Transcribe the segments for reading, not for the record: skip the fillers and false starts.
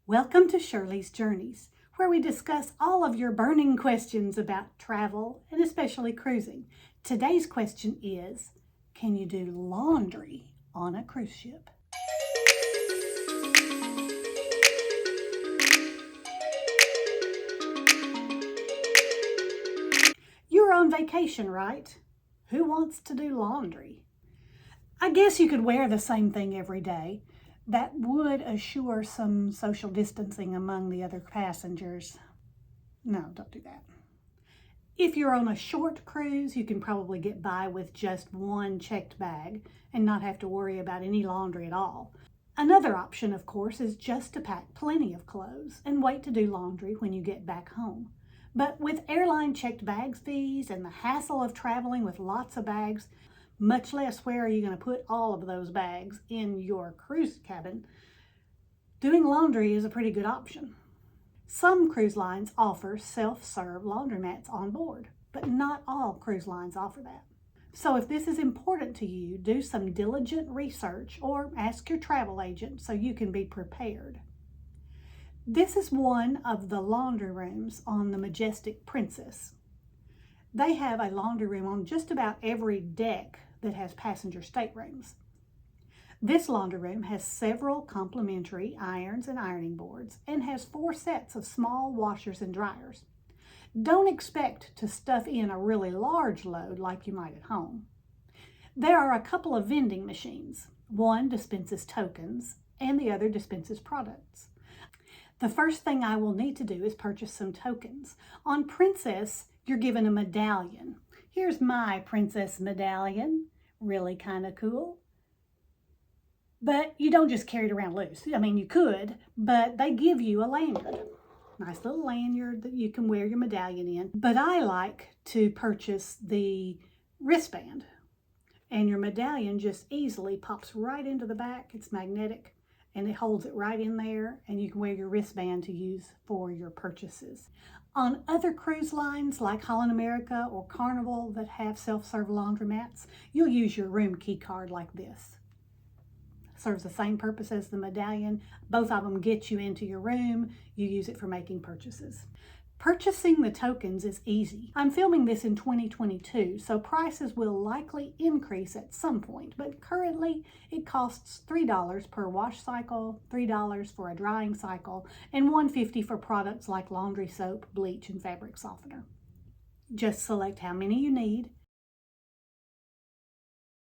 Welcome to Shirley's Journeys, where we discuss all of your burning questions about travel and especially cruising. Today's question is, can you do laundry on a cruise ship? You're on vacation, right? Who wants to do laundry? I guess you could wear the same thing every day. That would assure some social distancing among the other passengers. No, don't do that. If you're on a short cruise, you can probably get by with just one checked bag and not have to worry about any laundry at all. Another option, of course, is just to pack plenty of clothes and wait to do laundry when you get back home. But with airline checked bags fees and the hassle of traveling with lots of bags, much less where are you going to put all of those bags in your cruise cabin, doing laundry is a pretty good option. Some cruise lines offer self-serve laundromats on board, but not all cruise lines offer that. So if this is important to you, do some diligent research or ask your travel agent so you can be prepared. This is one of the laundry rooms on the Majestic Princess. They have a laundry room on just about every deck that has passenger staterooms. This laundry room has several complimentary irons and ironing boards and has 4 sets of small washers and dryers. Don't expect to stuff in a really large load like you might at home. There are a couple of vending machines. One dispenses tokens and the other dispenses products. The first thing I will need to do is purchase some tokens. On Princess, you're given a medallion. Here's my Princess medallion. Really kind of cool. But you don't just carry it around loose. I mean, you could, but they give you a lanyard. Nice little lanyard that you can wear your medallion in. But I like to purchase the wristband. And your medallion just easily pops right into the back. It's magnetic and it holds it right in there, and you can wear your wristband to use for your purchases. On other cruise lines like Holland America or Carnival that have self-serve laundromats, you'll use your room key card like this. Serves the same purpose as the medallion. Both of them get you into your room. You use it for making purchases. Purchasing the tokens is easy. I'm filming this in 2022, so prices will likely increase at some point, but currently it costs $3 per wash cycle, $3 for a drying cycle, and $1.50 for products like laundry soap, bleach, and fabric softener. Just select how many you need,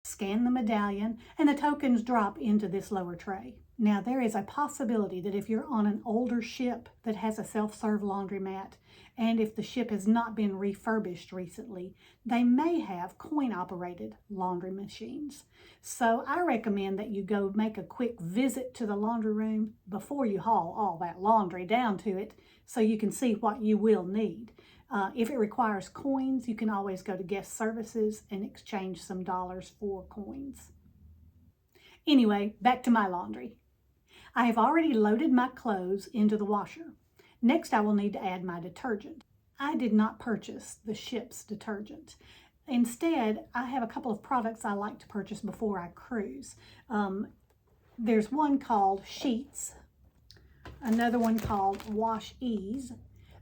scan the medallion, and the tokens drop into this lower tray. Now, there is a possibility that if you're on an older ship that has a self-serve laundromat, and if the ship has not been refurbished recently, they may have coin-operated laundry machines. So I recommend that you go make a quick visit to the laundry room before you haul all that laundry down to it so you can see what you will need. If it requires coins, you can always go to guest services and exchange some dollars for coins. Anyway, back to my laundry. I have already loaded my clothes into the washer. Next, I will need to add my detergent. I did not purchase the ship's detergent. Instead, I have a couple of products I like to purchase before I cruise. There's one called Sheets, another one called Wash Ease.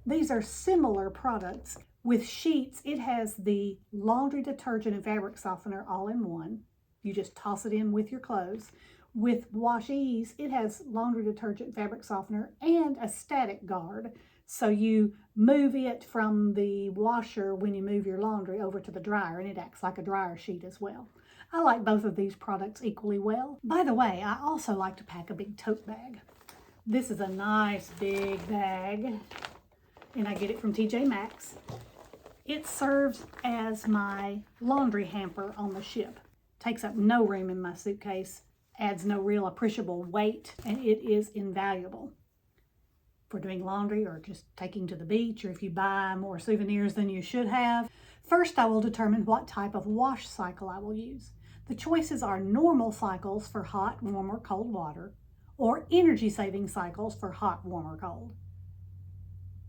These are similar products. With Sheets, it has the laundry detergent and fabric softener all in one. You just toss it in with your clothes. With Wash Ease, it has laundry detergent, fabric softener, and a static guard. So you move it from the washer when you move your laundry over to the dryer, and it acts like a dryer sheet as well. I like both of these products equally well. By the way, I also like to pack a big tote bag. This is a nice big bag, and I get it from TJ Maxx. It serves as my laundry hamper on the ship. Takes up no room in my suitcase, adds no real appreciable weight, and it is invaluable for doing laundry or just taking to the beach, or if you buy more souvenirs than you should have. First, I will determine what type of wash cycle I will use. The choices are normal cycles for hot, warm, or cold water, or energy-saving cycles for hot, warm, or cold.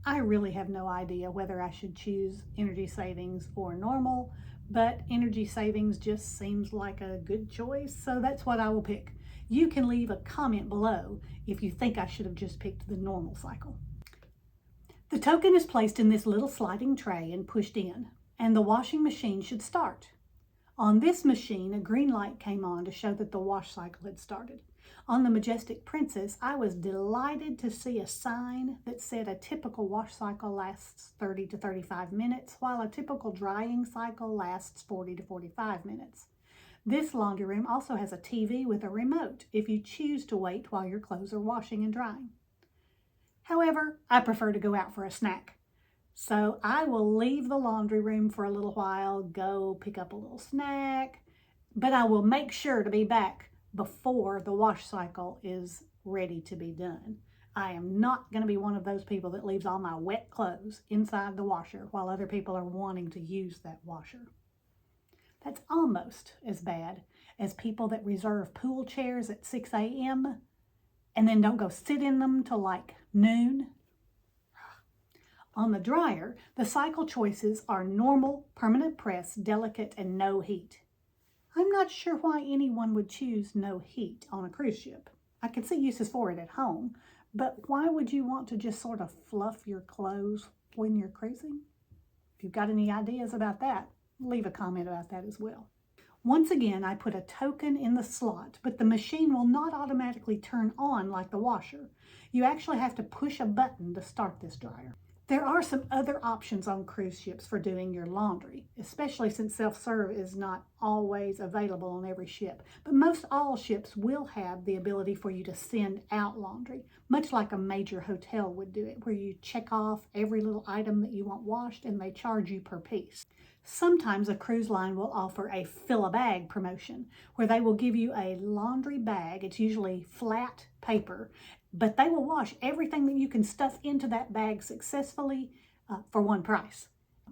I really have no idea whether I should choose energy savings or normal, but energy savings just seems like a good choice, so that's what I will pick. You can leave a comment below if you think I should have just picked the normal cycle. The token is placed in this little sliding tray and pushed in, and the washing machine should start. On this machine, a green light came on to show that the wash cycle had started. On the Majestic Princess, I was delighted to see a sign that said a typical wash cycle lasts 30 to 35 minutes, while a typical drying cycle lasts 40 to 45 minutes. This laundry room also has a TV with a remote if you choose to wait while your clothes are washing and drying. However, I prefer to go out for a snack. So I will leave the laundry room for a little while, go pick up a little snack, but I will make sure to be back before the wash cycle is ready to be done. I am not going to be one of those people that leaves all my wet clothes inside the washer while other people are wanting to use that washer. That's almost as bad as people that reserve pool chairs at 6 a.m. and then don't go sit in them till like noon. On the dryer, the cycle choices are normal, permanent press, delicate, and no heat. I'm not sure why anyone would choose no heat on a cruise ship. I can see uses for it at home, but why would you want to just sort of fluff your clothes when you're cruising? If you've got any ideas about that, leave a comment about that as well. Once again, I put a token in the slot, but the machine will not automatically turn on like the washer. You actually have to push a button to start this dryer. There are some other options on cruise ships for doing your laundry, especially since self-serve is not always available on every ship. But most all ships will have the ability for you to send out laundry, much like a major hotel would do it, where you check off every little item that you want washed and they charge you per piece. Sometimes a cruise line will offer a fill-a-bag promotion, where they will give you a laundry bag. It's usually flat paper, but they will wash everything that you can stuff into that bag successfully for one price.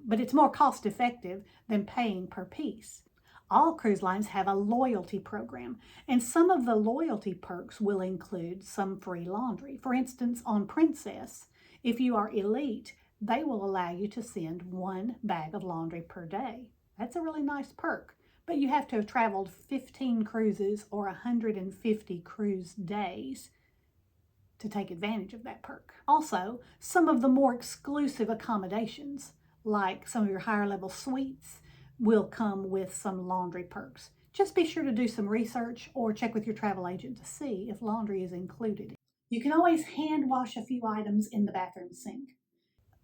But it's more cost effective than paying per piece. All cruise lines have a loyalty program, and some of the loyalty perks will include some free laundry. For instance, on Princess, if you are elite, they will allow you to send one bag of laundry per day. That's a really nice perk, but you have to have traveled 15 cruises or 150 cruise days to take advantage of that perk. Also, some of the more exclusive accommodations, like some of your higher level suites, will come with some laundry perks. Just be sure to do some research or check with your travel agent to see if laundry is included. You can always hand wash a few items in the bathroom sink.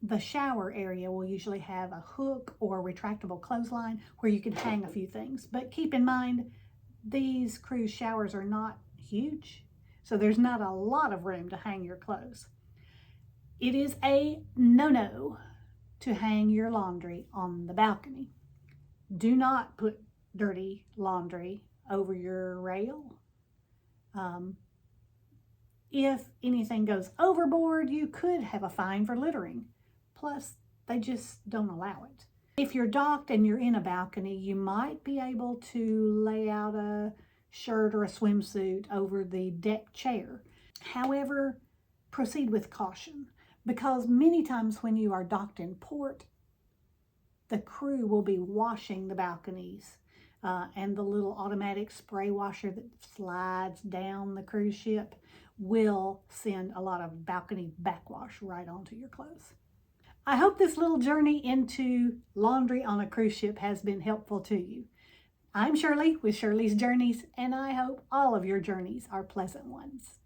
The shower area will usually have a hook or retractable clothesline where you can hang a few things. But keep in mind, these cruise showers are not huge, so there's not a lot of room to hang your clothes. It is a no-no to hang your laundry on the balcony. Do not put dirty laundry over your rail. If anything goes overboard, you could have a fine for littering. Plus, they just don't allow it. If you're docked and you're in a balcony, you might be able to lay out a shirt or a swimsuit over the deck chair. However, proceed with caution, because many times when you are docked in port, the crew will be washing the balconies and the little automatic spray washer that slides down the cruise ship will send a lot of balcony backwash right onto your clothes. I hope this little journey into laundry on a cruise ship has been helpful to you. I'm Shirley with Shirley's Journeys, and I hope all of your journeys are pleasant ones.